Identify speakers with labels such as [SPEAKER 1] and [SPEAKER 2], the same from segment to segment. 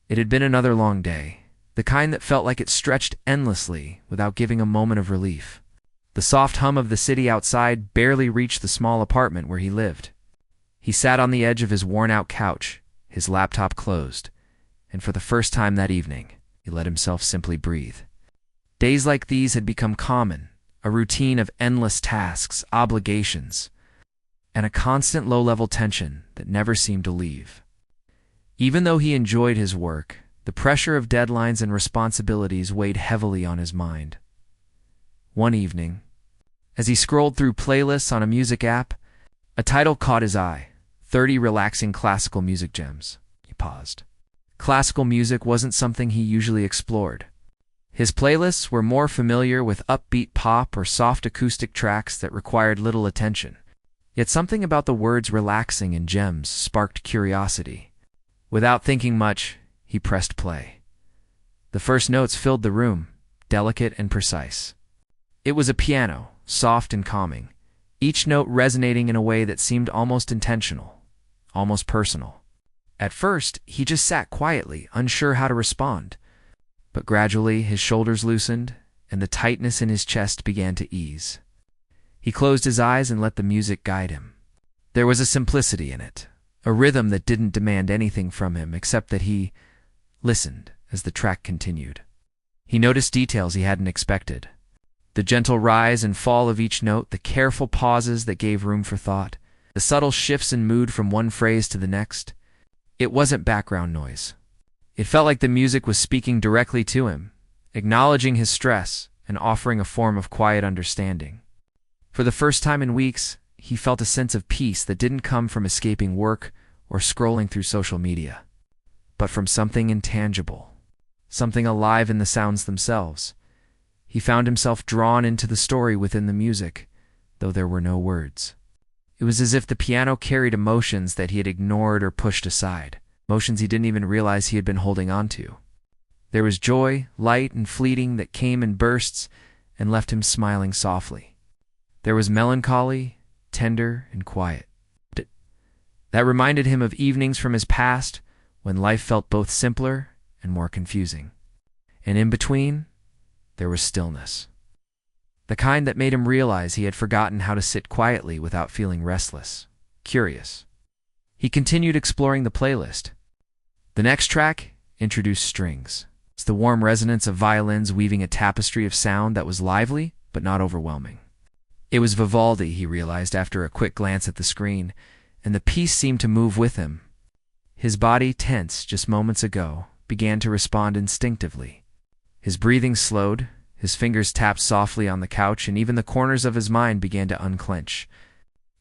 [SPEAKER 1] It had been another long day, the kind that felt like it stretched endlessly without giving a moment of relief. The soft hum of the city outside barely reached the small apartment where he lived. He sat on the edge of his worn-out couch, his laptop closed, and for the first time that evening, he let himself simply breathe. Days like these had become common, a routine of endless tasks, obligations, and a constant low-level tension that never seemed to leave. Even though he enjoyed his work, the pressure of deadlines and responsibilities weighed heavily on his mind. One evening, as he scrolled through playlists on a music app, a title caught his eye: 30 Relaxing Classical Music Gems. He paused. Classical music wasn't something he usually explored. His playlists were more familiar with upbeat pop or soft acoustic tracks that required little attention. Yet something about the words relaxing and gems sparked curiosity. Without thinking much, he pressed play. The first notes filled the room, delicate and precise. It was a piano, soft and calming, each note resonating in a way that seemed almost intentional, almost personal. At first, he just sat quietly, unsure how to respond. But gradually, his shoulders loosened, and the tightness in his chest began to ease. He closed his eyes and let the music guide him. There was a simplicity in it, a rhythm that didn't demand anything from him except that he listened as the track continued. He noticed details he hadn't expected: the gentle rise and fall of each note, the careful pauses that gave room for thought, the subtle shifts in mood from one phrase to the next. It wasn't background noise. It felt like the music was speaking directly to him, acknowledging his stress and offering a form of quiet understanding. For the first time in weeks, he felt a sense of peace that didn't come from escaping work or scrolling through social media, but from something intangible, something alive in the sounds themselves. He found himself drawn into the story within the music, though there were no words. It was as if the piano carried emotions that he had ignored or pushed aside, emotions he didn't even realize he had been holding on to. There was joy, light and fleeting, that came in bursts and left him smiling softly. There was melancholy, tender and quiet, that reminded him of evenings from his past when life felt both simpler and more confusing. And in between, there was stillness, the kind that made him realize he had forgotten how to sit quietly without feeling restless, curious. He continued exploring the playlist. The next track introduced strings. It's the warm resonance of violins weaving a tapestry of sound that was lively but not overwhelming. It was Vivaldi, he realized after a quick glance at the screen, and the piece seemed to move with him. His body, tense just moments ago, began to respond instinctively. His breathing slowed, his fingers tapped softly on the couch, and even the corners of his mind began to unclench.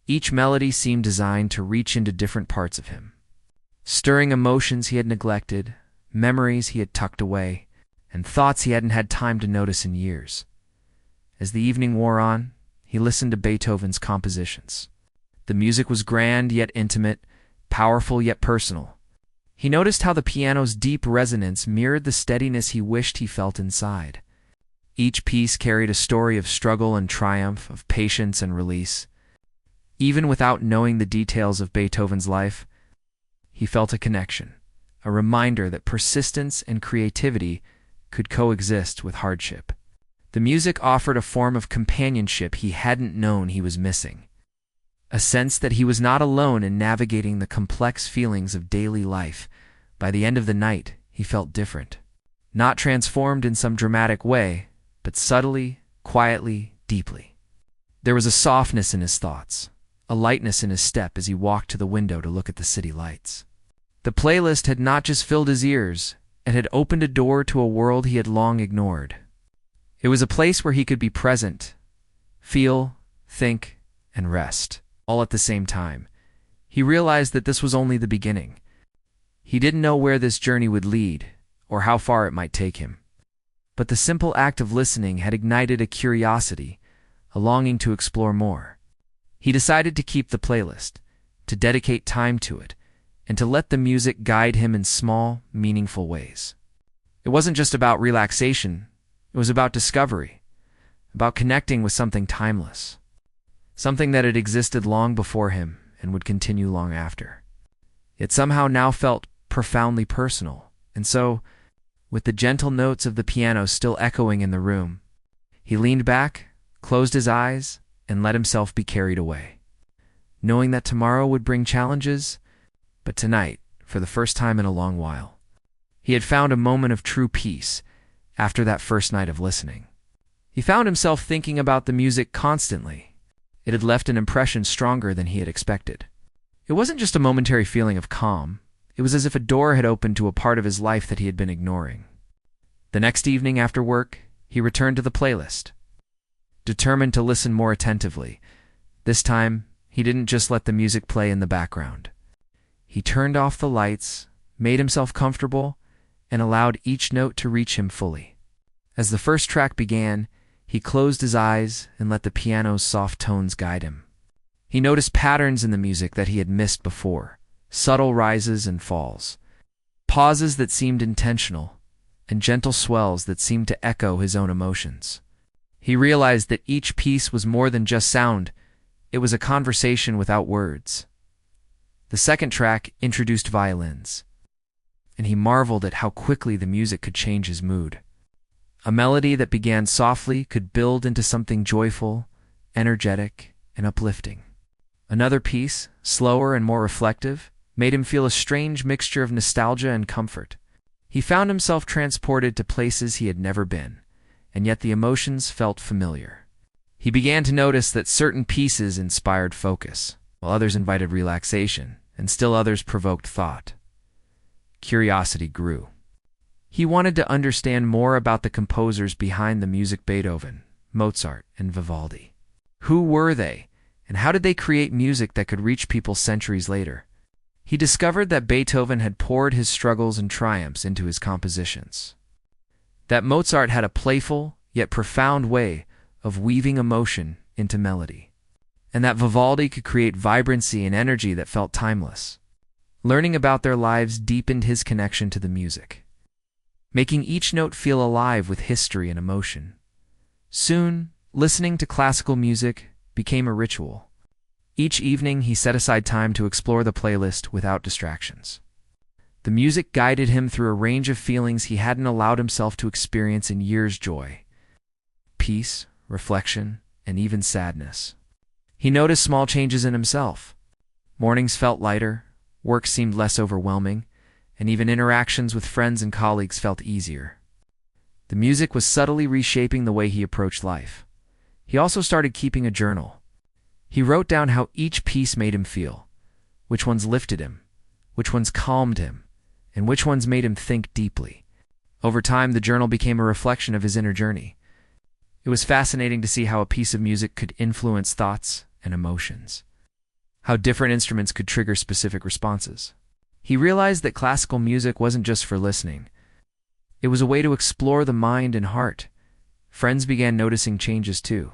[SPEAKER 1] Each melody seemed designed to reach into different parts of him, stirring emotions he had neglected, memories he had tucked away, and thoughts he hadn't had time to notice in years. As the evening wore on, he listened to Beethoven's compositions. The music was grand yet intimate, powerful yet personal. He noticed how the piano's deep resonance mirrored the steadiness he wished he felt inside. Each piece carried a story of struggle and triumph, of patience and release. Even without knowing the details of Beethoven's life, he felt a connection, a reminder that persistence and creativity could coexist with hardship. The music offered a form of companionship he hadn't known he was missing, a sense that he was not alone in navigating the complex feelings of daily life. By the end of the night, he felt different, not transformed in some dramatic way, but subtly, quietly, deeply. There was a softness in his thoughts, a lightness in his step as he walked to the window to look at the city lights. The playlist had not just filled his ears, it had opened a door to a world he had long ignored. It was a place where he could be present, feel, think, and rest, all at the same time. He realized that this was only the beginning. He didn't know where this journey would lead, or how far it might take him. But the simple act of listening had ignited a curiosity, a longing to explore more. He decided to keep the playlist, to dedicate time to it, and to let the music guide him in small, meaningful ways. It wasn't just about relaxation, it was about discovery, about connecting with something timeless, something that had existed long before him and would continue long after. It somehow now felt profoundly personal, And so, with the gentle notes of the piano still echoing in the room, he leaned back, closed his eyes, and let himself be carried away, knowing that tomorrow would bring challenges, but tonight, for the first time in a long while, he had found a moment of true peace after that first night of listening. He found himself thinking about the music constantly. It had left an impression stronger than he had expected. It wasn't just a momentary feeling of calm. It was as if a door had opened to a part of his life that he had been ignoring. The next evening after work, he returned to the playlist, determined to listen more attentively. This time, he didn't just let the music play in the background. He turned off the lights, made himself comfortable, and allowed each note to reach him fully. As the first track began, he closed his eyes and let the piano's soft tones guide him. He noticed patterns in the music that he had missed before, subtle rises and falls, pauses that seemed intentional, and gentle swells that seemed to echo his own emotions. He realized that each piece was more than just sound. It was a conversation without words. The second track introduced violins, and he marveled at how quickly the music could change his mood. A melody that began softly could build into something joyful, energetic, and uplifting. Another piece, slower and more reflective, made him feel a strange mixture of nostalgia and comfort. He found himself transported to places he had never been, and yet the emotions felt familiar. He began to notice that certain pieces inspired focus, while others invited relaxation, and still others provoked thought. Curiosity grew. He wanted to understand more about the composers behind the music: Beethoven, Mozart, and Vivaldi. Who were they, and how did they create music that could reach people centuries later? He discovered that Beethoven had poured his struggles and triumphs into his compositions, that Mozart had a playful yet profound way of weaving emotion into melody, and that Vivaldi could create vibrancy and energy that felt timeless. Learning about their lives deepened his connection to the music, making each note feel alive with history and emotion. Soon, listening to classical music became a ritual. Each evening, he set aside time to explore the playlist without distractions. The music guided him through a range of feelings he hadn't allowed himself to experience in years: joy, peace, reflection, and even sadness. He noticed small changes in himself. Mornings felt lighter, work seemed less overwhelming, and even interactions with friends and colleagues felt easier. The music was subtly reshaping the way he approached life. He also started keeping a journal. He wrote down how each piece made him feel, which ones lifted him, which ones calmed him, and which ones made him think deeply. Over time, the journal became a reflection of his inner journey. It was fascinating to see how a piece of music could influence thoughts and emotions, how different instruments could trigger specific responses. He realized that classical music wasn't just for listening. It was a way to explore the mind and heart. Friends began noticing changes too.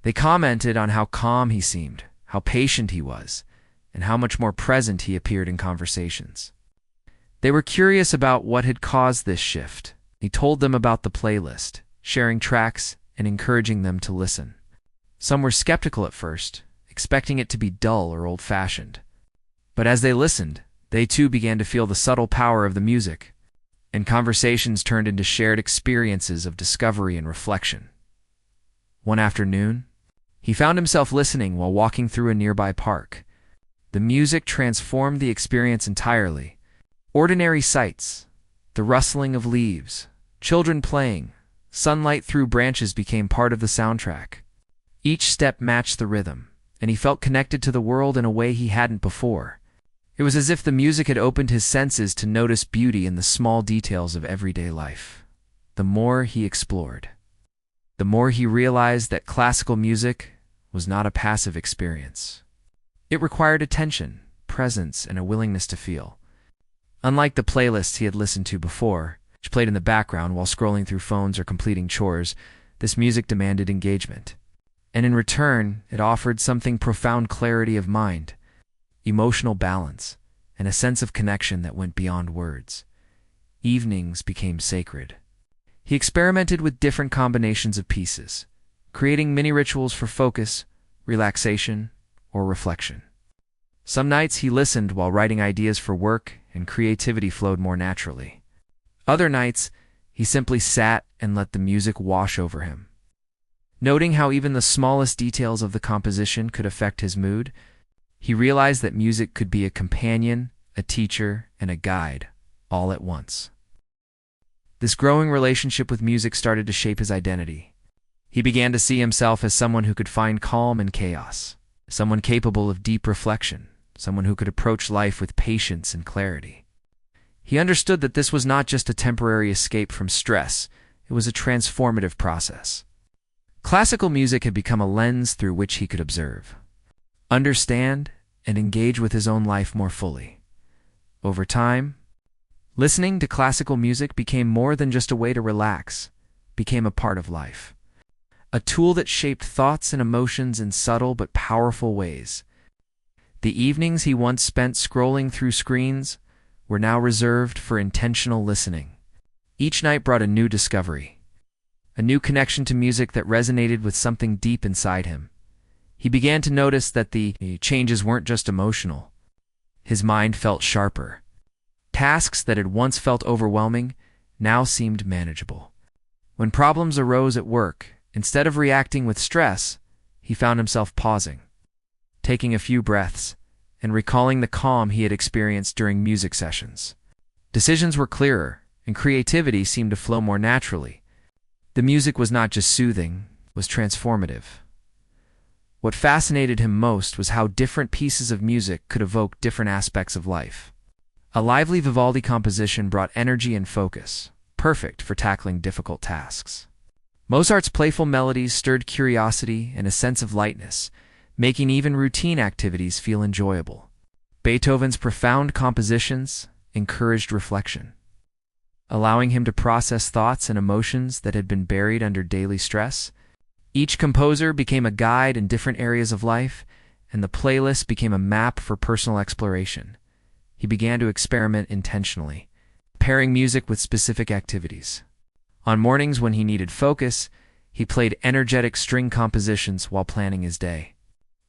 [SPEAKER 1] They commented on how calm he seemed, how patient he was, and how much more present he appeared in conversations. They were curious about what had caused this shift. He told them about the playlist, sharing tracks and encouraging them to listen. Some were skeptical at first, expecting it to be dull or old-fashioned. But as they listened, they too began to feel the subtle power of the music, and conversations turned into shared experiences of discovery and reflection. One afternoon, he found himself listening while walking through a nearby park. The music transformed the experience entirely. Ordinary sights, the rustling of leaves, children playing, sunlight through branches became part of the soundtrack. Each step matched the rhythm, and he felt connected to the world in a way he hadn't before. It was as if the music had opened his senses to notice beauty in the small details of everyday life. The more he explored, the more he realized that classical music was not a passive experience. It required attention, presence, and a willingness to feel. Unlike the playlists he had listened to before, which played in the background while scrolling through phones or completing chores, this music demanded engagement. And in return, it offered something: profound clarity of mind, emotional balance, and a sense of connection that went beyond words. Evenings became sacred. He experimented with different combinations of pieces, creating mini rituals for focus, relaxation, or reflection. Some nights he listened while writing ideas for work, and creativity flowed more naturally. Other nights, he simply sat and let the music wash over him. Noting how even the smallest details of the composition could affect his mood, he realized that music could be a companion, a teacher, and a guide, all at once. This growing relationship with music started to shape his identity. He began to see himself as someone who could find calm in chaos, someone capable of deep reflection, someone who could approach life with patience and clarity. He understood that this was not just a temporary escape from stress, it was a transformative process. Classical music had become a lens through which he could observe, understand, and engage with his own life more fully. Over time, listening to classical music became more than just a way to relax, became a part of life. A tool that shaped thoughts and emotions in subtle but powerful ways. The evenings he once spent scrolling through screens were now reserved for intentional listening. Each night brought a new discovery, a new connection to music that resonated with something deep inside him. He began to notice that the changes weren't just emotional. His mind felt sharper. Tasks that had once felt overwhelming now seemed manageable. When problems arose at work, instead of reacting with stress, he found himself pausing, taking a few breaths, and recalling the calm he had experienced during music sessions. Decisions were clearer, and creativity seemed to flow more naturally. The music was not just soothing, it was transformative. What fascinated him most was how different pieces of music could evoke different aspects of life. A lively Vivaldi composition brought energy and focus, perfect for tackling difficult tasks. Mozart's playful melodies stirred curiosity and a sense of lightness, making even routine activities feel enjoyable. Beethoven's profound compositions encouraged reflection, allowing him to process thoughts and emotions that had been buried under daily stress. Each composer became a guide in different areas of life, and the playlist became a map for personal exploration. He began to experiment intentionally, pairing music with specific activities. On mornings when he needed focus, he played energetic string compositions while planning his day.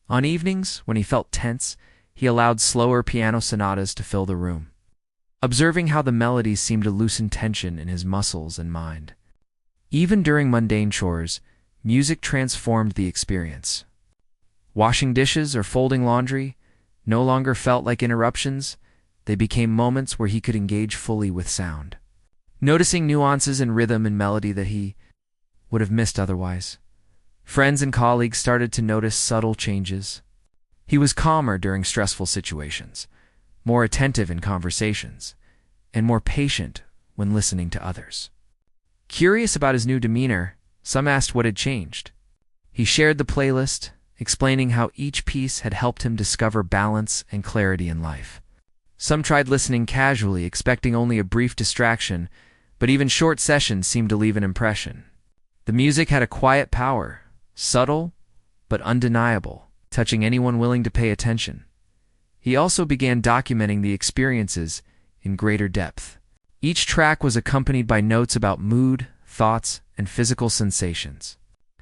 [SPEAKER 1] On evenings, when he felt tense, he allowed slower piano sonatas to fill the room, observing how the melodies seemed to loosen tension in his muscles and mind. Even during mundane chores, music transformed the experience. Washing dishes or folding laundry no longer felt like interruptions, they became moments where he could engage fully with sound, noticing nuances in rhythm and melody that he would have missed otherwise. Friends and colleagues started to notice subtle changes. He was calmer during stressful situations, more attentive in conversations, and more patient when listening to others. Curious about his new demeanor, some asked what had changed. He shared the playlist, explaining how each piece had helped him discover balance and clarity in life. Some tried listening casually, expecting only a brief distraction, but even short sessions seemed to leave an impression. The music had a quiet power, subtle but undeniable, touching anyone willing to pay attention. He also began documenting the experiences in greater depth. Each track was accompanied by notes about mood, thoughts, and physical sensations.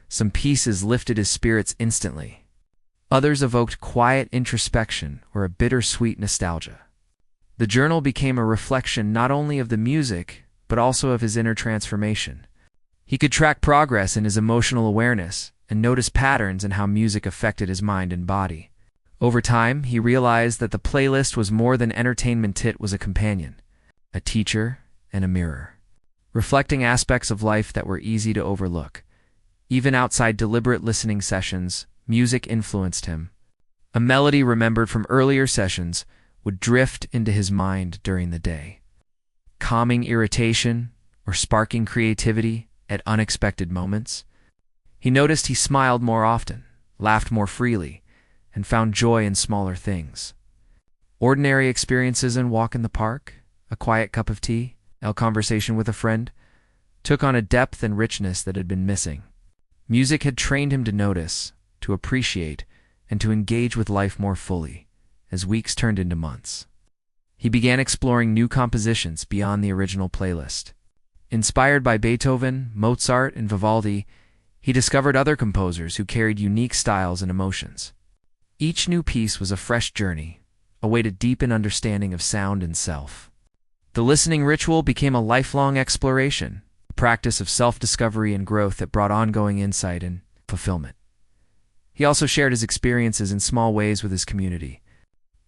[SPEAKER 1] Some pieces lifted his spirits instantly. Others evoked quiet introspection or a bittersweet nostalgia. The journal became a reflection not only of the music, but also of his inner transformation. He could track progress in his emotional awareness and notice patterns in how music affected his mind and body. Over time, he realized that the playlist was more than entertainment. It was a companion, a teacher, and a mirror, reflecting aspects of life that were easy to overlook. Even outside deliberate listening sessions, music influenced him. A melody remembered from earlier sessions would drift into his mind during the day, calming irritation or sparking creativity at unexpected moments. He noticed he smiled more often, laughed more freely, and found joy in smaller things. Ordinary experiences, a walk in the park, a quiet cup of tea, a conversation with a friend, took on a depth and richness that had been missing. Music had trained him to notice, to appreciate, and to engage with life more fully. As weeks turned into months, he began exploring new compositions beyond the original playlist. Inspired by Beethoven, Mozart, and Vivaldi, he discovered other composers who carried unique styles and emotions. Each new piece was a fresh journey, a way to deepen understanding of sound and self. The listening ritual became a lifelong exploration, a practice of self-discovery and growth that brought ongoing insight and fulfillment. He also shared his experiences in small ways with his community.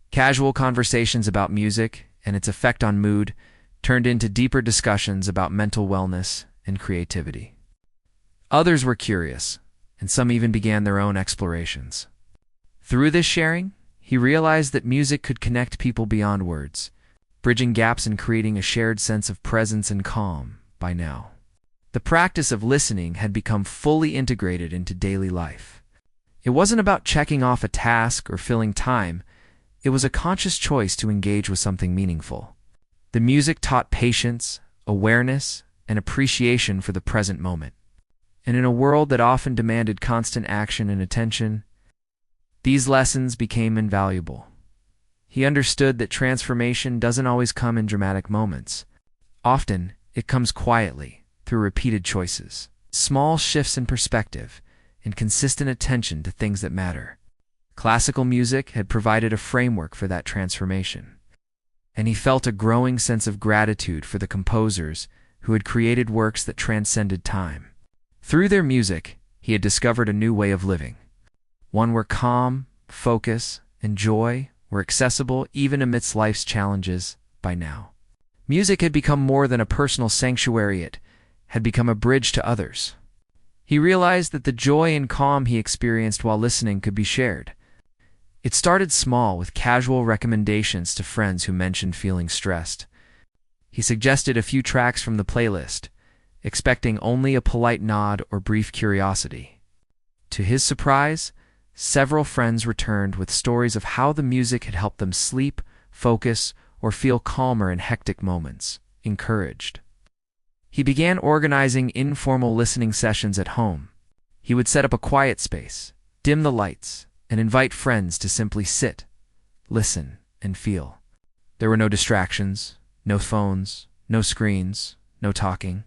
[SPEAKER 1] Casual conversations about music and its effect on mood turned into deeper discussions about mental wellness and creativity. Others were curious, and some even began their own explorations. Through this sharing, he realized that music could connect people beyond words, bridging gaps and creating a shared sense of presence and calm. By now, the practice of listening had become fully integrated into daily life. It wasn't about checking off a task or filling time. It was a conscious choice to engage with something meaningful. The music taught patience, awareness, and appreciation for the present moment. And in a world that often demanded constant action and attention, these lessons became invaluable. He understood that transformation doesn't always come in dramatic moments. Often, it comes quietly, through repeated choices, small shifts in perspective, and consistent attention to things that matter. Classical music had provided a framework for that transformation, and he felt a growing sense of gratitude for the composers who had created works that transcended time. Through their music, he had discovered a new way of living, one where calm, focus, and joy were accessible even amidst life's challenges. By now, music had become more than a personal sanctuary. It had become a bridge to others. He realized that the joy and calm he experienced while listening could be shared. It started small, with casual recommendations to friends who mentioned feeling stressed. He suggested a few tracks from the playlist, expecting only a polite nod or brief curiosity. To his surprise, several friends returned with stories of how the music had helped them sleep, focus, or feel calmer in hectic moments. Encouraged, he began organizing informal listening sessions at home. He would set up a quiet space, dim the lights, and invite friends to simply sit, listen, and feel. There were no distractions, no phones, no screens, no talking.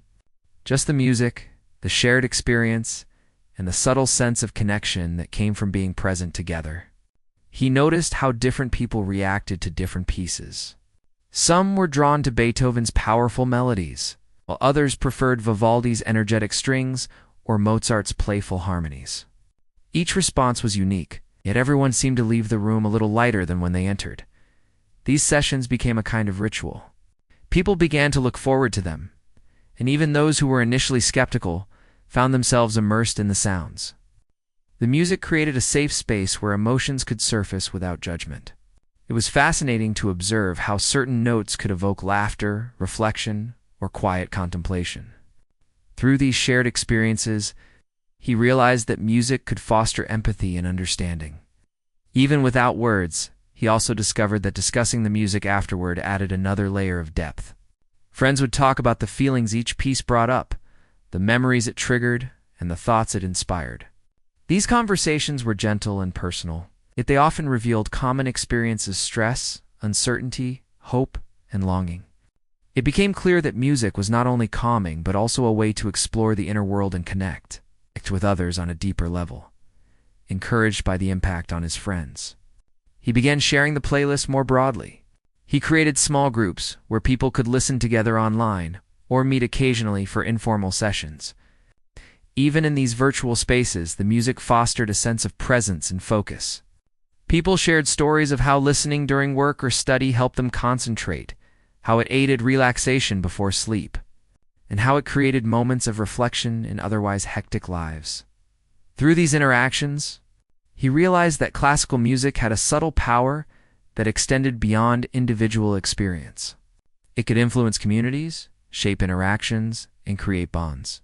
[SPEAKER 1] Just the music, the shared experience, and the subtle sense of connection that came from being present together. He noticed how different people reacted to different pieces. Some were drawn to Beethoven's powerful melodies, while others preferred Vivaldi's energetic strings or Mozart's playful harmonies. Each response was unique, yet everyone seemed to leave the room a little lighter than when they entered. These sessions became a kind of ritual. People began to look forward to them, and even those who were initially skeptical found themselves immersed in the sounds. The music created a safe space where emotions could surface without judgment. It was fascinating to observe how certain notes could evoke laughter, reflection, or quiet contemplation. Through these shared experiences, he realized that music could foster empathy and understanding. Even without words, he also discovered that discussing the music afterward added another layer of depth. Friends would talk about the feelings each piece brought up, the memories it triggered, and the thoughts it inspired. These conversations were gentle and personal, yet they often revealed common experiences: stress, uncertainty, hope, and longing. It became clear that music was not only calming but also a way to explore the inner world and connect with others on a deeper level. Encouraged by the impact on his friends, he began sharing the playlist more broadly. He created small groups where people could listen together online or meet occasionally for informal sessions. Even in these virtual spaces, the music fostered a sense of presence and focus. People shared stories of how listening during work or study helped them concentrate, how it aided relaxation before sleep, and how it created moments of reflection in otherwise hectic lives. Through these interactions, he realized that classical music had a subtle power that extended beyond individual experience. It could influence communities, shape interactions, and create bonds.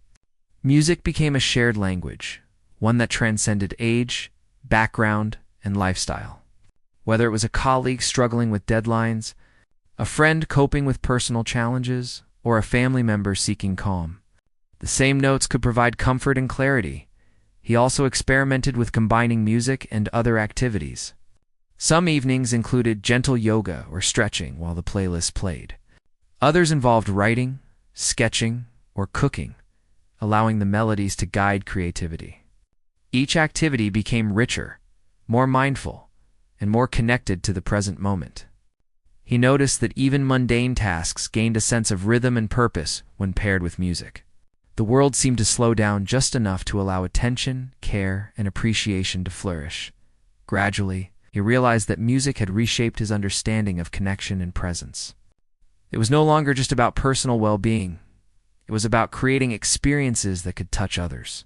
[SPEAKER 1] Music became a shared language, one that transcended age, background, and lifestyle. Whether it was a colleague struggling with deadlines, a friend coping with personal challenges, or a family member seeking calm, the same notes could provide comfort and clarity. He also experimented with combining music and other activities. Some evenings included gentle yoga or stretching while the playlist played. Others involved writing, sketching, or cooking, allowing the melodies to guide creativity. Each activity became richer, more mindful, and more connected to the present moment. He noticed that even mundane tasks gained a sense of rhythm and purpose when paired with music. The world seemed to slow down just enough to allow attention, care, and appreciation to flourish. Gradually, he realized that music had reshaped his understanding of connection and presence. It was no longer just about personal well-being. It was about creating experiences that could touch others.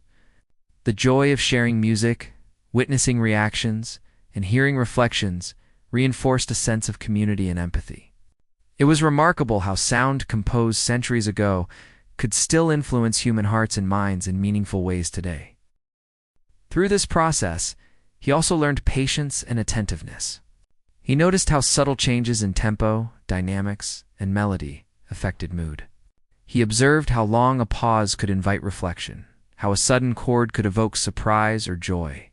[SPEAKER 1] The joy of sharing music, witnessing reactions, and hearing reflections reinforced a sense of community and empathy. It was remarkable how sound composed centuries ago could still influence human hearts and minds in meaningful ways today. Through this process, he also learned patience and attentiveness. He noticed how subtle changes in tempo, dynamics, and melody affected mood. He observed how long a pause could invite reflection, how a sudden chord could evoke surprise or joy.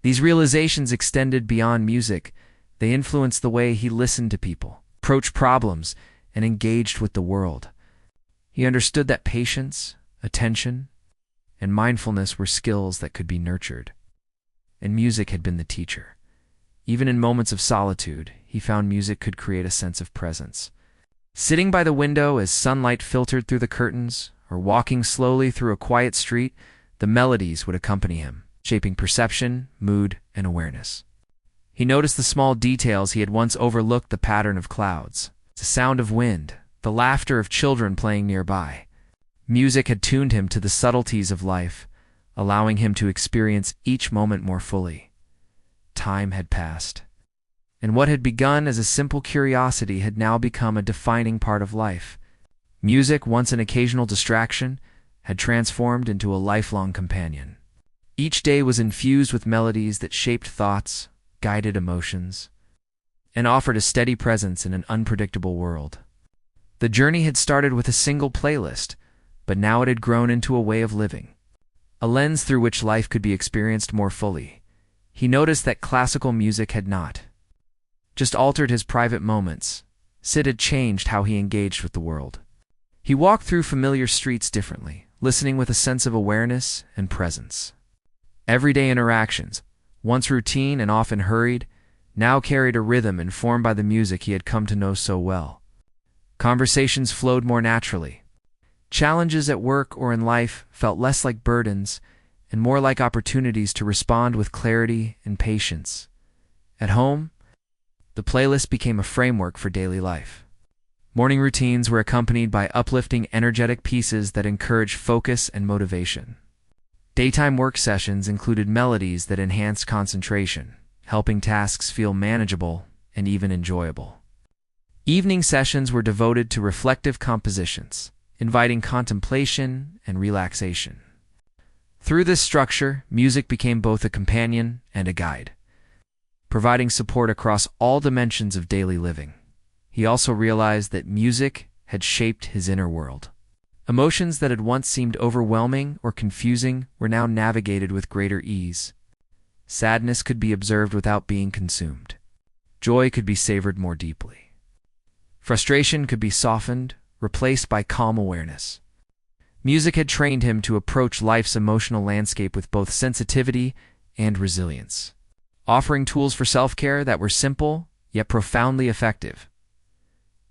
[SPEAKER 1] These realizations extended beyond music. They influenced the way he listened to people, approached problems, and engaged with the world. He understood that patience, attention, and mindfulness were skills that could be nurtured. And music had been the teacher. Even in moments of solitude, he found music could create a sense of presence. Sitting by the window as sunlight filtered through the curtains, or walking slowly through a quiet street, the melodies would accompany him, shaping perception, mood, and awareness. He noticed the small details he had once overlooked: the pattern of clouds, the sound of wind, the laughter of children playing nearby. Music had tuned him to the subtleties of life, allowing him to experience each moment more fully. Time had passed, and what had begun as a simple curiosity had now become a defining part of life. Music, once an occasional distraction, had transformed into a lifelong companion. Each day was infused with melodies that shaped thoughts, guided emotions, and offered a steady presence in an unpredictable world. The journey had started with a single playlist, but now it had grown into a way of living, a lens through which life could be experienced more fully. He noticed that classical music had not just altered his private moments. It had changed how he engaged with the world. He walked through familiar streets differently, listening with a sense of awareness and presence. Everyday interactions, once routine and often hurried, now carried a rhythm informed by the music he had come to know so well. Conversations flowed more naturally. Challenges at work or in life felt less like burdens and more like opportunities to respond with clarity and patience. At home, the playlist became a framework for daily life. Morning routines were accompanied by uplifting, energetic pieces that encouraged focus and motivation. Daytime work sessions included melodies that enhanced concentration, helping tasks feel manageable and even enjoyable. Evening sessions were devoted to reflective compositions, inviting contemplation and relaxation. Through this structure, music became both a companion and a guide, providing support across all dimensions of daily living. He also realized that music had shaped his inner world. Emotions that had once seemed overwhelming or confusing were now navigated with greater ease. Sadness could be observed without being consumed. Joy could be savored more deeply. Frustration could be softened, replaced by calm awareness. Music had trained him to approach life's emotional landscape with both sensitivity and resilience, offering tools for self-care that were simple yet profoundly effective.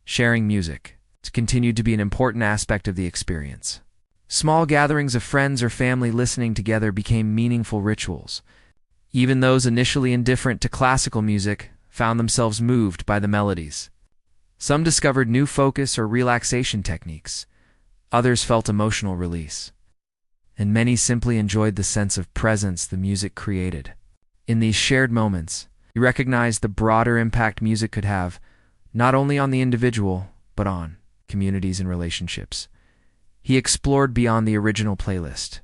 [SPEAKER 1] Sharing music continued to be an important aspect of the experience. Small gatherings of friends or family listening together became meaningful rituals. Even those initially indifferent to classical music found themselves moved by the melodies. Some discovered new focus or relaxation techniques. Others felt emotional release. And many simply enjoyed the sense of presence the music created. In these shared moments, he recognized the broader impact music could have, not only on the individual, but on communities and relationships. He explored beyond the original playlist,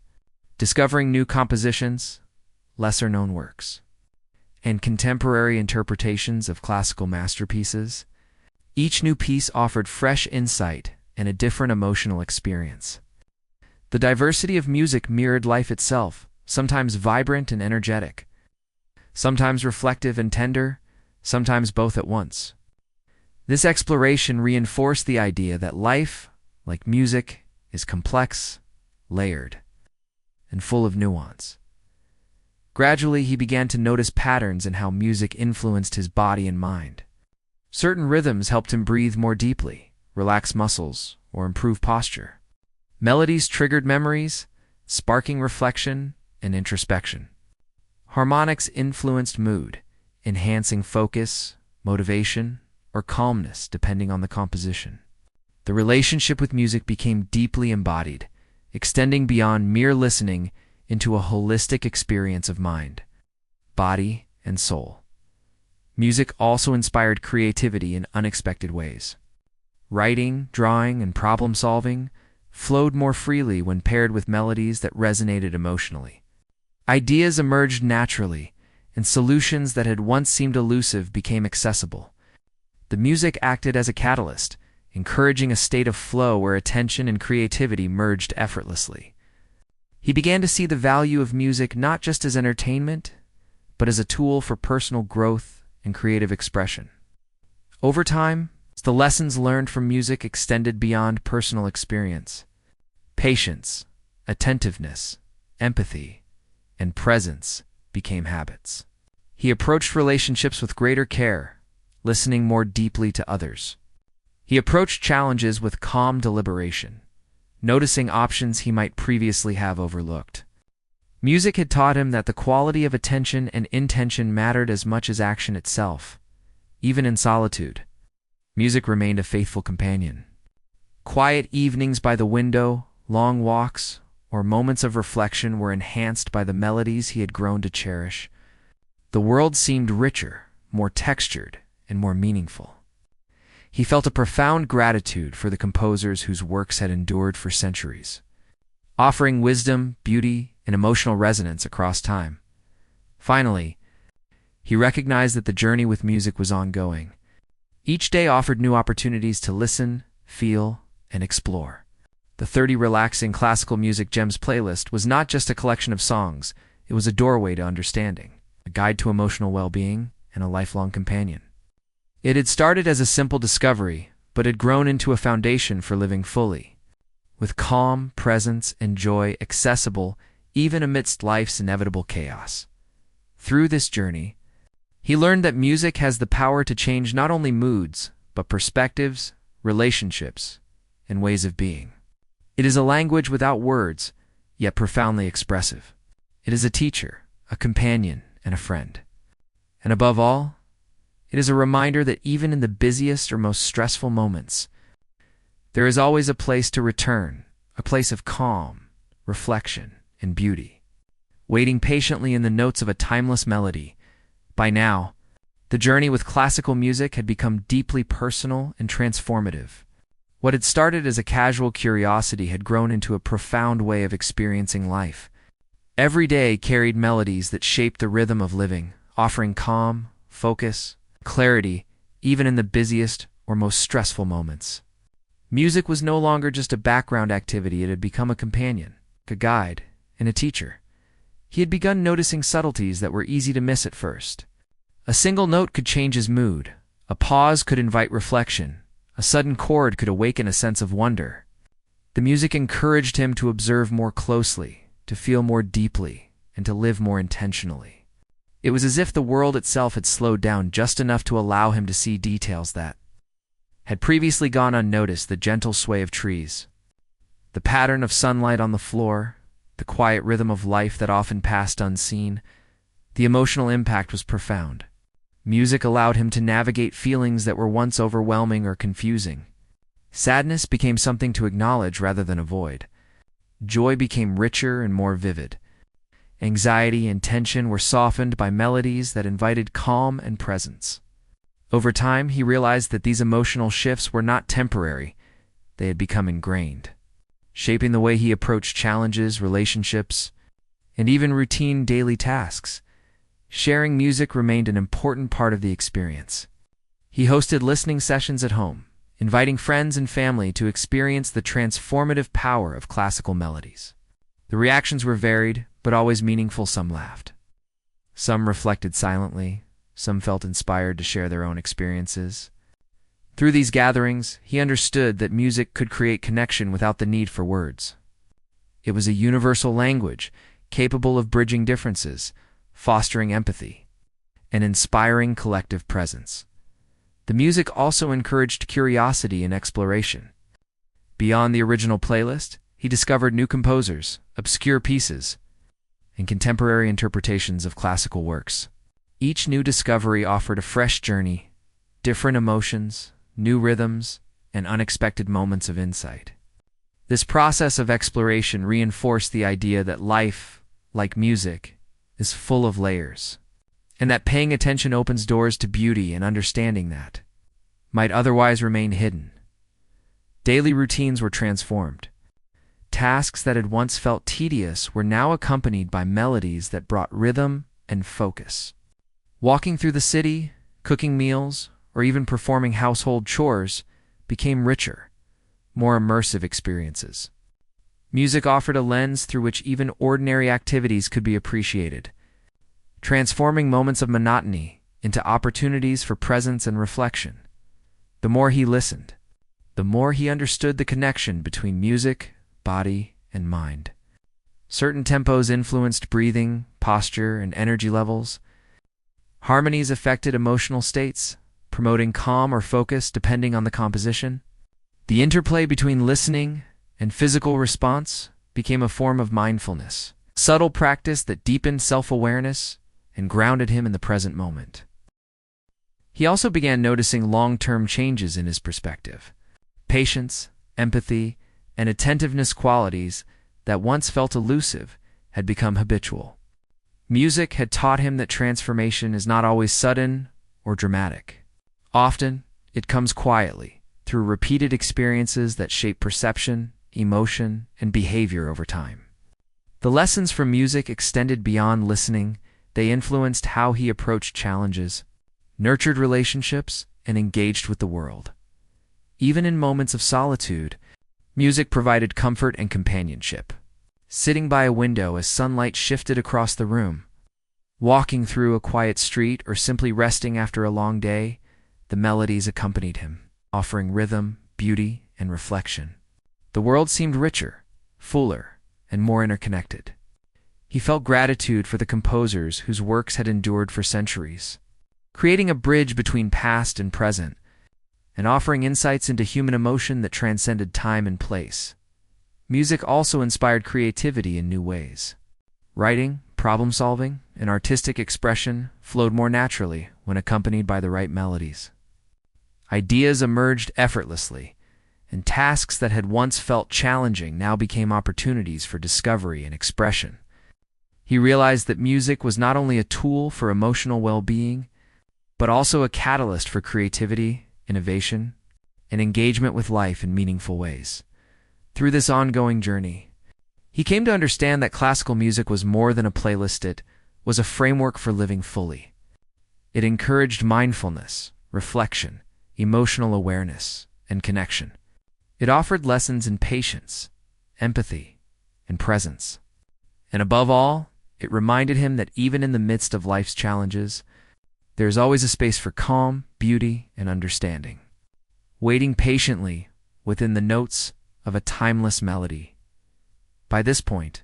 [SPEAKER 1] discovering new compositions, lesser-known works, and contemporary interpretations of classical masterpieces. Each new piece offered fresh insight and a different emotional experience. The diversity of music mirrored life itself, sometimes vibrant and energetic, sometimes reflective and tender, sometimes both at once. This exploration reinforced the idea that life, like music, is complex, layered, and full of nuance. Gradually, he began to notice patterns in how music influenced his body and mind. Certain rhythms helped him breathe more deeply, relax muscles, or improve posture. Melodies triggered memories, sparking reflection and introspection. Harmonics influenced mood, enhancing focus, motivation, or calmness depending on the composition. The relationship with music became deeply embodied, extending beyond mere listening into a holistic experience of mind, body, and soul. Music also inspired creativity in unexpected ways. Writing, drawing, and problem-solving flowed more freely when paired with melodies that resonated emotionally. Ideas emerged naturally, and solutions that had once seemed elusive became accessible. The music acted as a catalyst, encouraging a state of flow where attention and creativity merged effortlessly. He began to see the value of music not just as entertainment, but as a tool for personal growth and creative expression. Over time, the lessons learned from music extended beyond personal experience. Patience, attentiveness, empathy, and presence became habits. He approached relationships with greater care, listening more deeply to others. He approached challenges with calm deliberation, noticing options he might previously have overlooked. Music had taught him that the quality of attention and intention mattered as much as action itself. Even in solitude, music remained a faithful companion. Quiet evenings by the window, long walks, or moments of reflection were enhanced by the melodies he had grown to cherish. The world seemed richer, more textured, and more meaningful. He felt a profound gratitude for the composers whose works had endured for centuries, offering wisdom, beauty, and emotional resonance across time. Finally, he recognized that the journey with music was ongoing. Each day offered new opportunities to listen, feel, and explore. The 30 Relaxing Classical Music Gems playlist was not just a collection of songs, it was a doorway to understanding, a guide to emotional well-being, and a lifelong companion. It had started as a simple discovery, but had grown into a foundation for living fully, with calm, presence, and joy accessible even amidst life's inevitable chaos. Through this journey, he learned that music has the power to change not only moods, but perspectives, relationships, and ways of being. It is a language without words, yet profoundly expressive. It is a teacher, a companion, and a friend. And above all, it is a reminder that even in the busiest or most stressful moments, there is always a place to return, a place of calm, reflection, and beauty, waiting patiently in the notes of a timeless melody. By now, the journey with classical music had become deeply personal and transformative. What had started as a casual curiosity had grown into a profound way of experiencing life. Every day carried melodies that shaped the rhythm of living, offering calm, focus, clarity, even in the busiest or most stressful moments. Music was no longer just a background activity, it had become a companion, a guide, and a teacher. He had begun noticing subtleties that were easy to miss at first. A single note could change his mood, a pause could invite reflection, a sudden chord could awaken a sense of wonder. The music encouraged him to observe more closely, to feel more deeply, and to live more intentionally. It was as if the world itself had slowed down just enough to allow him to see details that had previously gone unnoticed: the gentle sway of trees, the pattern of sunlight on the floor, the quiet rhythm of life that often passed unseen. The emotional impact was profound. Music allowed him to navigate feelings that were once overwhelming or confusing. Sadness became something to acknowledge rather than avoid. Joy became richer and more vivid. Anxiety and tension were softened by melodies that invited calm and presence. Over time, he realized that these emotional shifts were not temporary. They had become ingrained, shaping the way he approached challenges, relationships, and even routine daily tasks. Sharing music remained an important part of the experience. He hosted listening sessions at home, inviting friends and family to experience the transformative power of classical melodies. The reactions were varied, but always meaningful. Some laughed. Some reflected silently. Some felt inspired to share their own experiences. Through these gatherings, he understood that music could create connection without the need for words. It was a universal language, capable of bridging differences, fostering empathy, and inspiring collective presence. The music also encouraged curiosity and exploration. Beyond the original playlist, he discovered new composers, obscure pieces, and contemporary interpretations of classical works. Each new discovery offered a fresh journey, different emotions, new rhythms, and unexpected moments of insight. This process of exploration reinforced the idea that life, like music, is full of layers, and that paying attention opens doors to beauty and understanding that might otherwise remain hidden. Daily routines were transformed. Tasks that had once felt tedious were now accompanied by melodies that brought rhythm and focus. Walking through the city, cooking meals, or even performing household chores became richer, more immersive experiences. Music offered a lens through which even ordinary activities could be appreciated, transforming moments of monotony into opportunities for presence and reflection. The more he listened, the more he understood the connection between music, body, and mind. Certain tempos influenced breathing, posture, and energy levels. Harmonies affected emotional states, promoting calm or focus depending on the composition. The interplay between listening and physical response became a form of mindfulness, subtle practice that deepened self-awareness and grounded him in the present moment. He also began noticing long-term changes in his perspective. Patience, empathy, and attentiveness, qualities that once felt elusive, had become habitual. Music had taught him that transformation is not always sudden or dramatic. Often, it comes quietly, through repeated experiences that shape perception, emotion, and behavior over time. The lessons from music extended beyond listening. They influenced how he approached challenges, nurtured relationships, and engaged with the world. Even in moments of solitude, music provided comfort and companionship. Sitting by a window as sunlight shifted across the room, walking through a quiet street, or simply resting after a long day, the melodies accompanied him, offering rhythm, beauty, and reflection. The world seemed richer, fuller, and more interconnected. He felt gratitude for the composers whose works had endured for centuries, creating a bridge between past and present, and offering insights into human emotion that transcended time and place. Music also inspired creativity in new ways. Writing, problem-solving, and artistic expression flowed more naturally when accompanied by the right melodies. Ideas emerged effortlessly, and tasks that had once felt challenging now became opportunities for discovery and expression. He realized that music was not only a tool for emotional well-being, but also a catalyst for creativity, innovation, and engagement with life in meaningful ways. Through this ongoing journey, he came to understand that classical music was more than a playlist. It was a framework for living fully. It encouraged mindfulness, reflection, emotional awareness, and connection. It offered lessons in patience, empathy, and presence. And above all, it reminded him that even in the midst of life's challenges, there is always a space for calm, beauty, and understanding, waiting patiently within the notes of a timeless melody. By this point,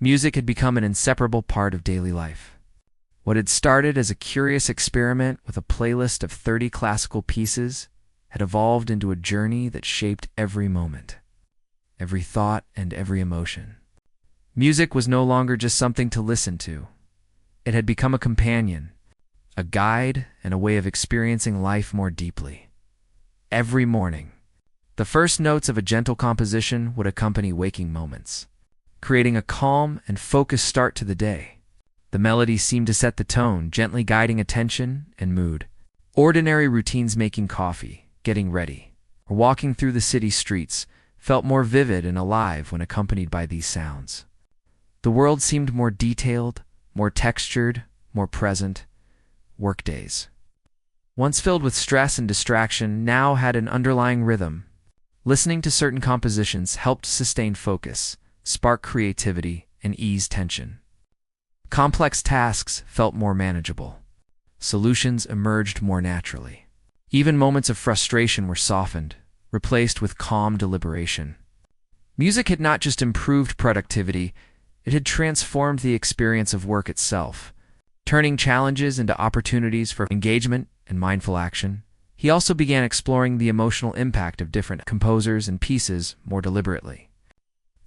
[SPEAKER 1] music had become an inseparable part of daily life. What had started as a curious experiment with a playlist of 30 classical pieces had evolved into a journey that shaped every moment, every thought, and every emotion. Music was no longer just something to listen to. It had become a companion, a guide, and a way of experiencing life more deeply. Every morning, the first notes of a gentle composition would accompany waking moments, creating a calm and focused start to the day. The melody seemed to set the tone, gently guiding attention and mood. Ordinary routines, making coffee, getting ready, or walking through the city streets, felt more vivid and alive when accompanied by these sounds. The world seemed more detailed, more textured, more present. Workdays, once filled with stress and distraction, now had an underlying rhythm. Listening to certain compositions helped sustain focus, spark creativity, and ease tension. Complex tasks felt more manageable. Solutions emerged more naturally. Even moments of frustration were softened, replaced with calm deliberation. Music had not just improved productivity, it had transformed the experience of work itself, turning challenges into opportunities for engagement and mindful action. He also began exploring the emotional impact of different composers and pieces more deliberately.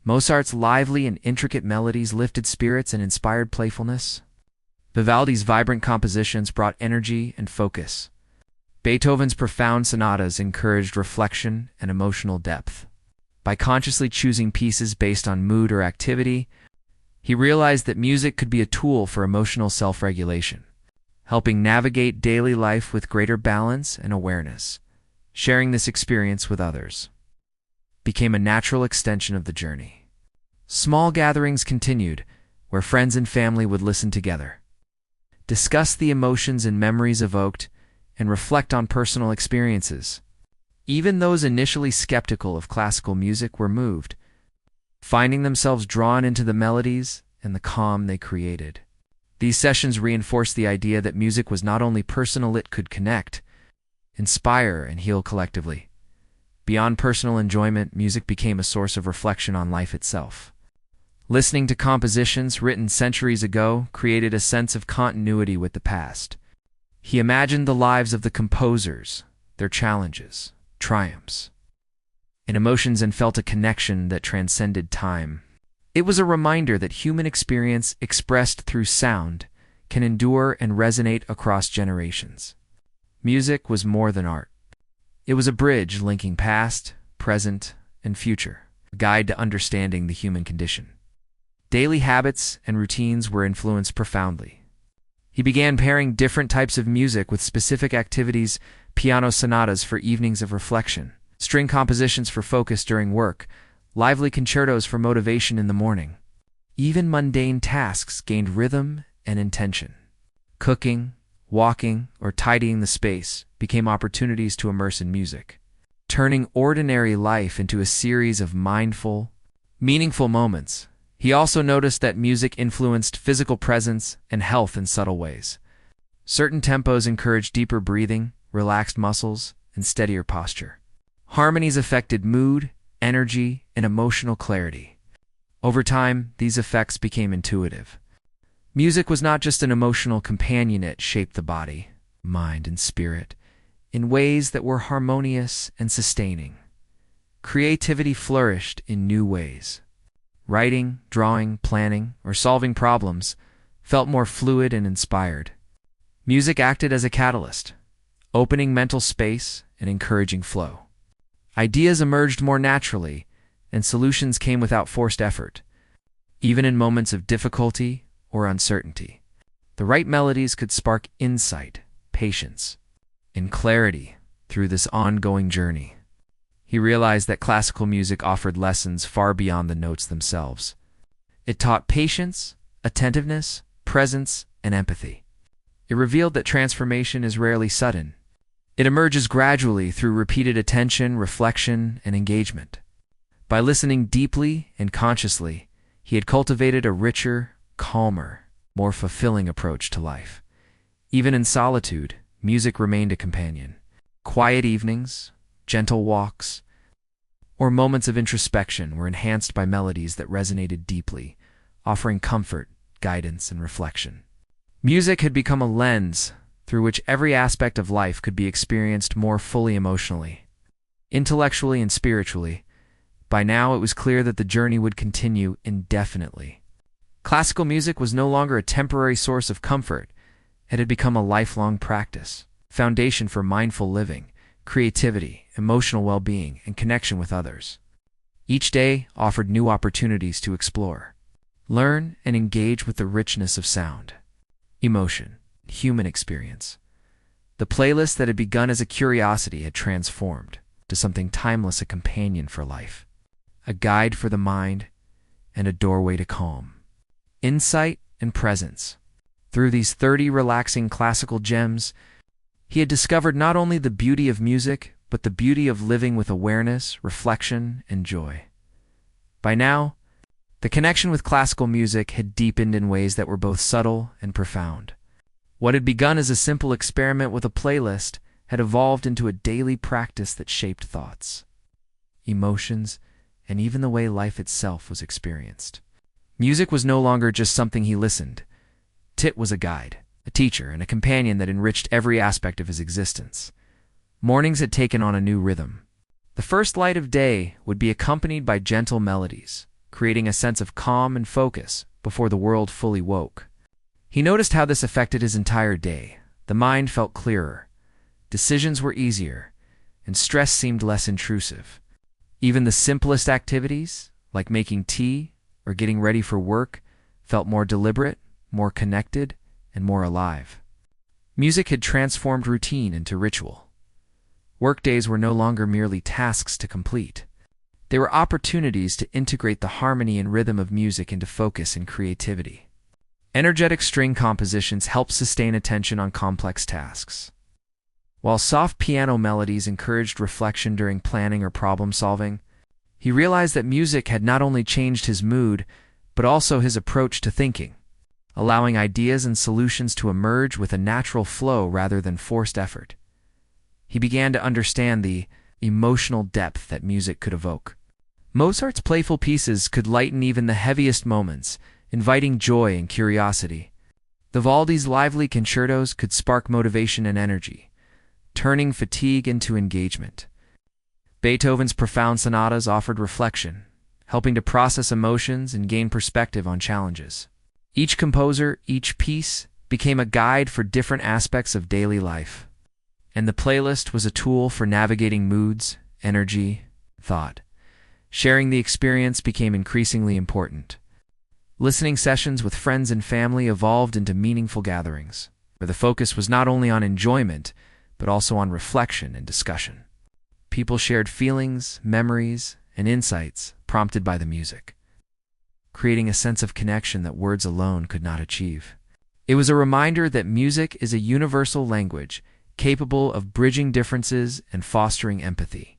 [SPEAKER 1] Mozart's lively and intricate melodies lifted spirits and inspired playfulness. Vivaldi's vibrant compositions brought energy and focus. Beethoven's profound sonatas encouraged reflection and emotional depth. By consciously choosing pieces based on mood or activity, he realized that music could be a tool for emotional self-regulation, helping navigate daily life with greater balance and awareness. Sharing this experience with others became a natural extension of the journey. Small gatherings continued, where friends and family would listen together, discuss the emotions and memories evoked, and reflect on personal experiences. Even those initially skeptical of classical music were moved, finding themselves drawn into the melodies and the calm they created. These sessions reinforced the idea that music was not only personal, it could connect, inspire, and heal collectively. Beyond personal enjoyment, music became a source of reflection on life itself. Listening to compositions written centuries ago created a sense of continuity with the past. He imagined the lives of the composers, their challenges, triumphs, and emotions, and felt a connection that transcended time. It was a reminder that human experience expressed through sound can endure and resonate across generations. Music was more than art. It was a bridge linking past, present, and future, a guide to understanding the human condition. Daily habits and routines were influenced profoundly. He began pairing different types of music with specific activities: piano sonatas for evenings of reflection, string compositions for focus during work, lively concertos for motivation in the morning. Even mundane tasks gained rhythm and intention. Cooking, walking, or tidying the space became opportunities to immerse in music, turning ordinary life into a series of mindful, meaningful moments. He also noticed that music influenced physical presence and health in subtle ways. Certain tempos encouraged deeper breathing, relaxed muscles, and steadier posture. Harmonies affected mood, energy, and emotional clarity. Over time, these effects became intuitive. Music was not just an emotional companion, it shaped the body, mind, and spirit in ways that were harmonious and sustaining. Creativity flourished in new ways. Writing, drawing, planning, or solving problems felt more fluid and inspired. Music acted as a catalyst, opening mental space and encouraging flow. Ideas emerged more naturally, and solutions came without forced effort. Even in moments of difficulty or uncertainty, the right melodies could spark insight, patience, and clarity through this ongoing journey. He realized that classical music offered lessons far beyond the notes themselves. It taught patience, attentiveness, presence, and empathy. It revealed that transformation is rarely sudden. It emerges gradually through repeated attention, reflection, and engagement. By listening deeply and consciously, he had cultivated a richer, calmer, more fulfilling approach to life. Even in solitude, music remained a companion. Quiet evenings, gentle walks, or moments of introspection were enhanced by melodies that resonated deeply, offering comfort, guidance, and reflection. Music had become a lens through which every aspect of life could be experienced more fully emotionally, intellectually, and spiritually. By now, it was clear that the journey would continue indefinitely. Classical music was no longer a temporary source of comfort. It had become a lifelong practice, foundation for mindful living, creativity, emotional well-being, and connection with others. Each day offered new opportunities to explore, learn, and engage with the richness of sound, emotion, human experience. The playlist that had begun as a curiosity had transformed to something timeless, a companion for life, a guide for the mind, and a doorway to calm, insight, and presence. Through these 30 relaxing classical gems, he had discovered not only the beauty of music, but the beauty of living with awareness, reflection, and joy. By now, the connection with classical music had deepened in ways that were both subtle and profound. What had begun as a simple experiment with a playlist had evolved into a daily practice that shaped thoughts, emotions, and even the way life itself was experienced. Music was no longer just something he listened. It was a guide, a teacher, and a companion that enriched every aspect of his existence. Mornings had taken on a new rhythm. The first light of day would be accompanied by gentle melodies, creating a sense of calm and focus before the world fully woke. He noticed how this affected his entire day. The mind felt clearer, decisions were easier, and stress seemed less intrusive. Even the simplest activities, like making tea or getting ready for work, felt more deliberate, more connected, and more alive. Music had transformed routine into ritual. Workdays were no longer merely tasks to complete. They were opportunities to integrate the harmony and rhythm of music into focus and creativity. Energetic string compositions helped sustain attention on complex tasks, while soft piano melodies encouraged reflection during planning or problem-solving. He realized that music had not only changed his mood, but also his approach to thinking, allowing ideas and solutions to emerge with a natural flow rather than forced effort. He began to understand the emotional depth that music could evoke. Mozart's playful pieces could lighten even the heaviest moments, inviting joy and curiosity. Vivaldi's lively concertos could spark motivation and energy, turning fatigue into engagement. Beethoven's profound sonatas offered reflection, helping to process emotions and gain perspective on challenges. Each composer, each piece, became a guide for different aspects of daily life, and the playlist was a tool for navigating moods, energy, thought. Sharing the experience became increasingly important. Listening sessions with friends and family evolved into meaningful gatherings, where the focus was not only on enjoyment, but also on reflection and discussion. People shared feelings, memories, and insights prompted by the music, creating a sense of connection that words alone could not achieve. It was a reminder that music is a universal language, capable of bridging differences and fostering empathy,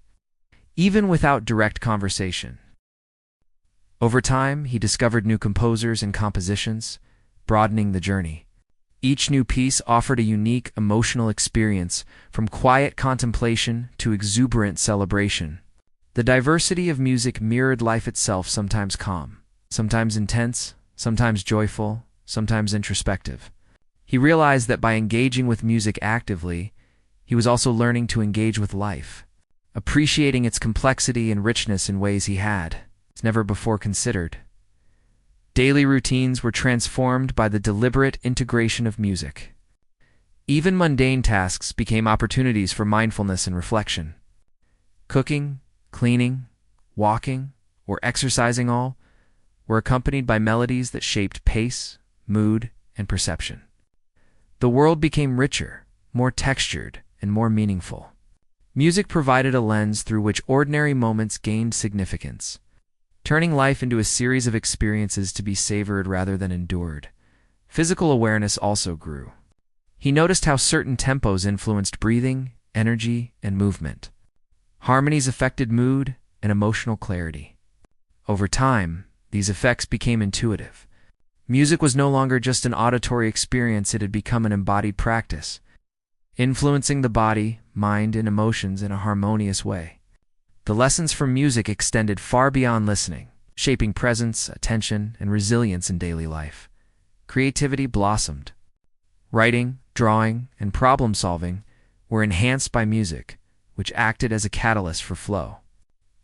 [SPEAKER 1] even without direct conversation. Over time, he discovered new composers and compositions, broadening the journey. Each new piece offered a unique emotional experience, from quiet contemplation to exuberant celebration. The diversity of music mirrored life itself, sometimes calm, sometimes intense, sometimes joyful, sometimes introspective. He realized that by engaging with music actively, he was also learning to engage with life, appreciating its complexity and richness in ways he had never before considered. Daily routines were transformed by the deliberate integration of music. Even mundane tasks became opportunities for mindfulness and reflection. Cooking, cleaning, walking, or exercising all were accompanied by melodies that shaped pace, mood, and perception. The world became richer, more textured, and more meaningful. Music provided a lens through which ordinary moments gained significance, turning life into a series of experiences to be savored rather than endured. Physical awareness also grew. He noticed how certain tempos influenced breathing, energy, and movement. Harmonies affected mood and emotional clarity. Over time, these effects became intuitive. Music was no longer just an auditory experience, it had become an embodied practice, influencing the body, mind, and emotions in a harmonious way. The lessons from music extended far beyond listening, shaping presence, attention, and resilience in daily life. Creativity blossomed. Writing, drawing, and problem-solving were enhanced by music, which acted as a catalyst for flow.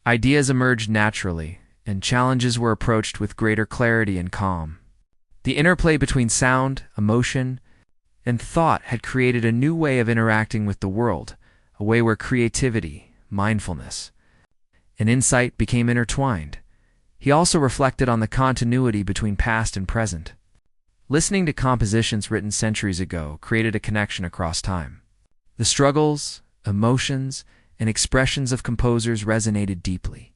[SPEAKER 1] Ideas emerged naturally, and challenges were approached with greater clarity and calm. The interplay between sound, emotion, and thought had created a new way of interacting with the world, a way where creativity, mindfulness, and insight became intertwined. He also reflected on the continuity between past and present. Listening to compositions written centuries ago created a connection across time. The struggles, emotions, and expressions of composers resonated deeply,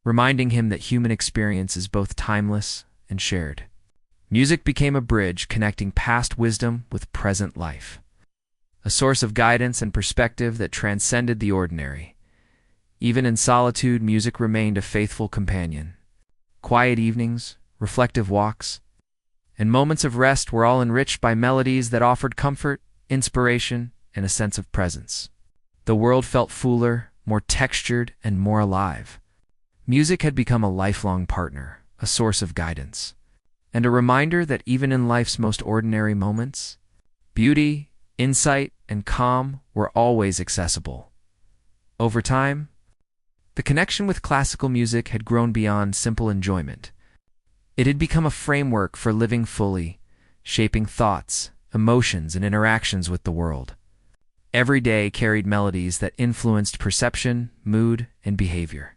[SPEAKER 1] reminding him that human experience is both timeless and shared. Music became a bridge connecting past wisdom with present life, a source of guidance and perspective that transcended the ordinary. Even in solitude, music remained a faithful companion. Quiet evenings, reflective walks, and moments of rest were all enriched by melodies that offered comfort, inspiration, and a sense of presence. The world felt fuller, more textured, and more alive. Music had become a lifelong partner, a source of guidance, and a reminder that even in life's most ordinary moments, beauty, insight, and calm were always accessible. Over time, the connection with classical music had grown beyond simple enjoyment. It had become a framework for living fully, shaping thoughts, emotions, and interactions with the world. Every day carried melodies that influenced perception, mood, and behavior.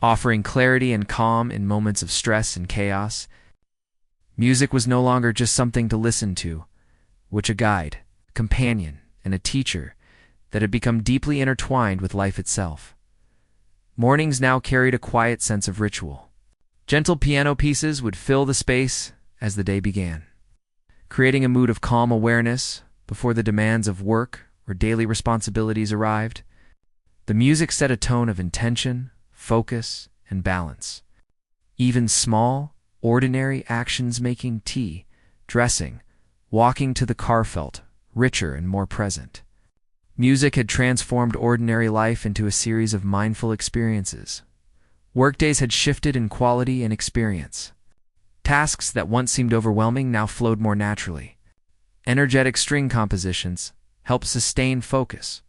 [SPEAKER 1] Offering clarity and calm in moments of stress and chaos, music was no longer just something to listen to, but a guide, companion, and a teacher that had become deeply intertwined with life itself. Mornings now carried a quiet sense of ritual. Gentle piano pieces would fill the space as the day began, creating a mood of calm awareness before the demands of work or daily responsibilities arrived. The music set a tone of intention, focus, and balance. Even small, ordinary actions, making tea, dressing, walking to the car, felt richer and more present. Music had transformed ordinary life into a series of mindful experiences. Workdays had shifted in quality and experience. Tasks that once seemed overwhelming now flowed more naturally. Energetic string compositions helped sustain focus,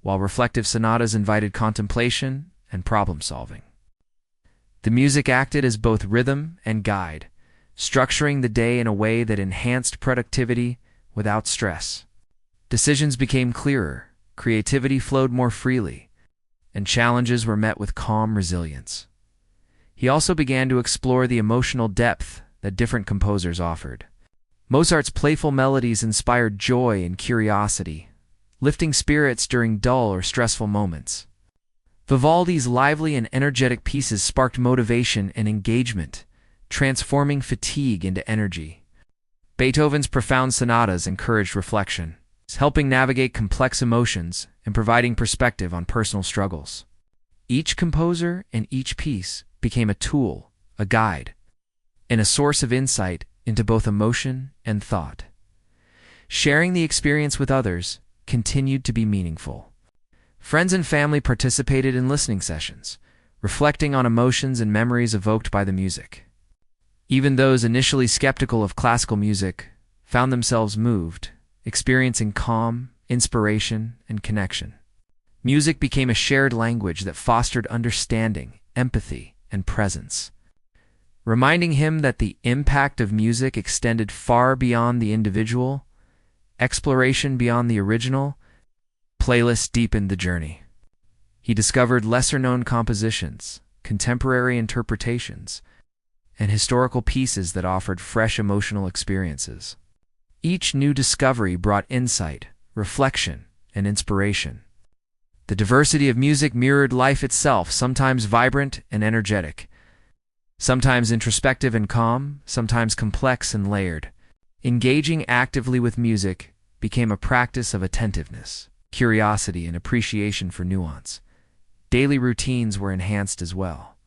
[SPEAKER 1] while reflective sonatas invited contemplation and problem-solving. The music acted as both rhythm and guide, structuring the day in a way that enhanced productivity without stress. Decisions became clearer, creativity flowed more freely, and challenges were met with calm resilience. He also began to explore the emotional depth that different composers offered. Mozart's playful melodies inspired joy and curiosity, lifting spirits during dull or stressful moments. Vivaldi's lively and energetic pieces sparked motivation and engagement, transforming fatigue into energy. Beethoven's profound sonatas encouraged reflection, helping navigate complex emotions and providing perspective on personal struggles. Each composer and each piece became a tool, a guide, and a source of insight into both emotion and thought. Sharing the experience with others continued to be meaningful. Friends and family participated in listening sessions, reflecting on emotions and memories evoked by the music. Even those initially skeptical of classical music found themselves moved, experiencing calm, inspiration, and connection. Music became a shared language that fostered understanding, empathy, and presence, reminding him that the impact of music extended far beyond the individual. Exploration beyond the original playlist deepened the journey. He discovered lesser-known compositions, contemporary interpretations, and historical pieces that offered fresh emotional experiences. Each new discovery brought insight, reflection, and inspiration. The diversity of music mirrored life itself, sometimes vibrant and energetic, sometimes introspective and calm, sometimes complex and layered. Engaging actively with music became a practice of attentiveness, curiosity, and appreciation for nuance. Daily routines were enhanced as well.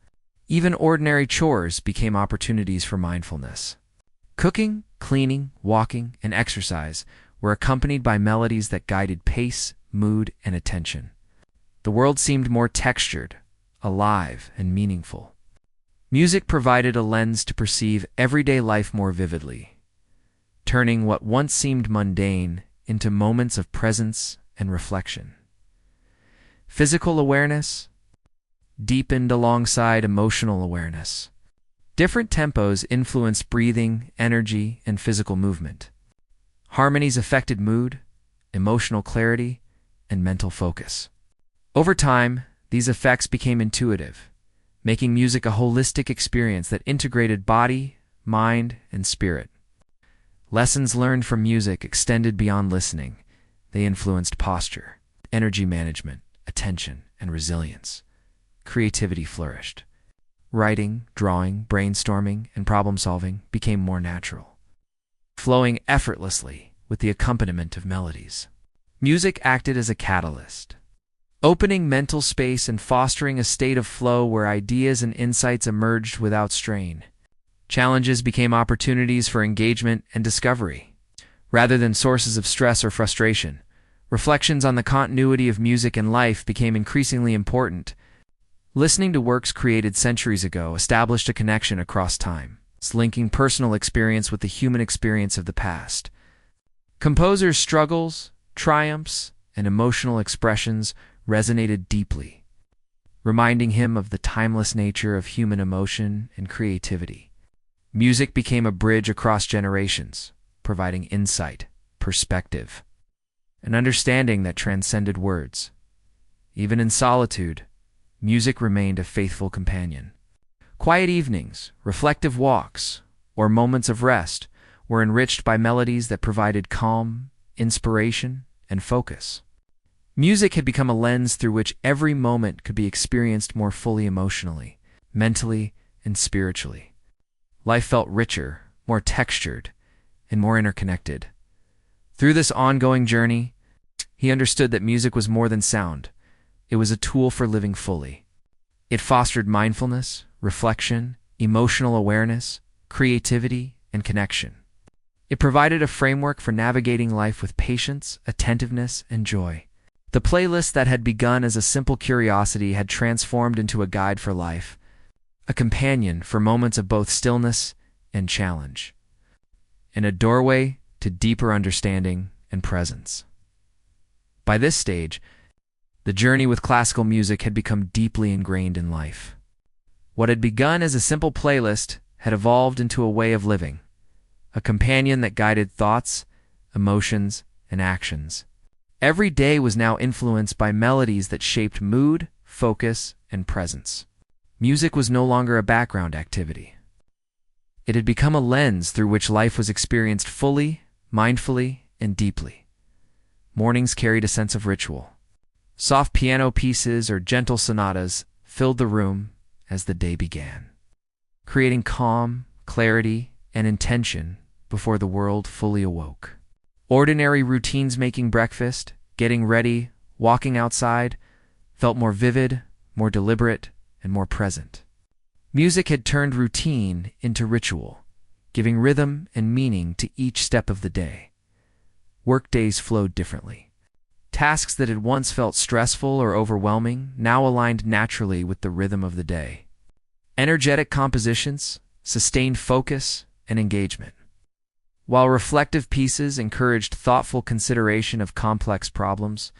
[SPEAKER 1] Even ordinary chores became opportunities for mindfulness. Cooking, cleaning, walking, and exercise were accompanied by melodies that guided pace, mood, and attention. The world seemed more textured, alive, and meaningful. Music provided a lens to perceive everyday life more vividly, turning what once seemed mundane into moments of presence and reflection. Physical awareness deepened alongside emotional awareness. Different tempos influenced breathing, energy, and physical movement. Harmonies affected mood, emotional clarity, and mental focus. Over time, these effects became intuitive, making music a holistic experience that integrated body, mind, and spirit. Lessons learned from music extended beyond listening. They influenced posture, energy management, attention, and resilience. Creativity flourished. Writing, drawing, brainstorming, and problem-solving became more natural, flowing effortlessly with the accompaniment of melodies. Music acted as a catalyst, opening mental space and fostering a state of flow where ideas and insights emerged without strain. Challenges became opportunities for engagement and discovery, rather than sources of stress or frustration. Reflections on the continuity of music and life became increasingly important. Listening to works created centuries ago established a connection across time, linking personal experience with the human experience of the past. Composers' struggles, triumphs, and emotional expressions resonated deeply, reminding him of the timeless nature of human emotion and creativity. Music became a bridge across generations, providing insight, perspective, and understanding that transcended words. Even in solitude, music remained a faithful companion. Quiet evenings, reflective walks, or moments of rest were enriched by melodies that provided calm, inspiration, and focus. Music had become a lens through which every moment could be experienced more fully emotionally, mentally, and spiritually. Life felt richer, more textured, and more interconnected. Through this ongoing journey, he understood that music was more than sound. It was a tool for living fully. It fostered mindfulness, reflection, emotional awareness, creativity, and connection. It provided a framework for navigating life with patience, attentiveness, and joy. The playlist that had begun as a simple curiosity had transformed into a guide for life, a companion for moments of both stillness and challenge, and a doorway to deeper understanding and presence. By this stage, the journey with classical music had become deeply ingrained in life. What had begun as a simple playlist had evolved into a way of living, a companion that guided thoughts, emotions, and actions. Every day was now influenced by melodies that shaped mood, focus, and presence. Music was no longer a background activity. It had become a lens through which life was experienced fully, mindfully, and deeply. Mornings carried a sense of ritual. Soft piano pieces or gentle sonatas filled the room as the day began, creating calm, clarity, and intention before the world fully awoke. Ordinary routines, making breakfast, getting ready, walking outside, felt more vivid, more deliberate, and more present. Music had turned routine into ritual, giving rhythm and meaning to each step of the day. Workdays flowed differently. Tasks that had once felt stressful or overwhelming now aligned naturally with the rhythm of the day. Energetic compositions sustained focus and engagement, while reflective pieces encouraged thoughtful consideration of complex problems.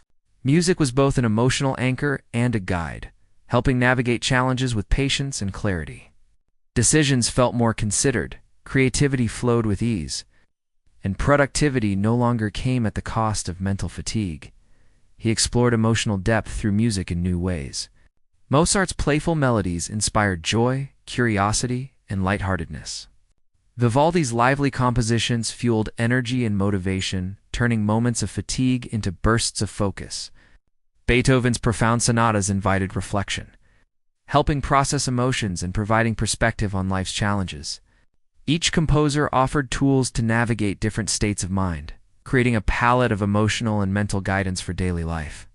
[SPEAKER 1] Music was both an emotional anchor and a guide, helping navigate challenges with patience and clarity. Decisions felt more considered, creativity flowed with ease, and productivity no longer came at the cost of mental fatigue. He explored emotional depth through music in new ways. Mozart's playful melodies inspired joy, curiosity, and lightheartedness. Vivaldi's lively compositions fueled energy and motivation, turning moments of fatigue into bursts of focus. Beethoven's profound sonatas invited reflection, helping process emotions and providing perspective on life's challenges. Each composer offered tools to navigate different states of mind, creating a palette of emotional and mental guidance for daily life.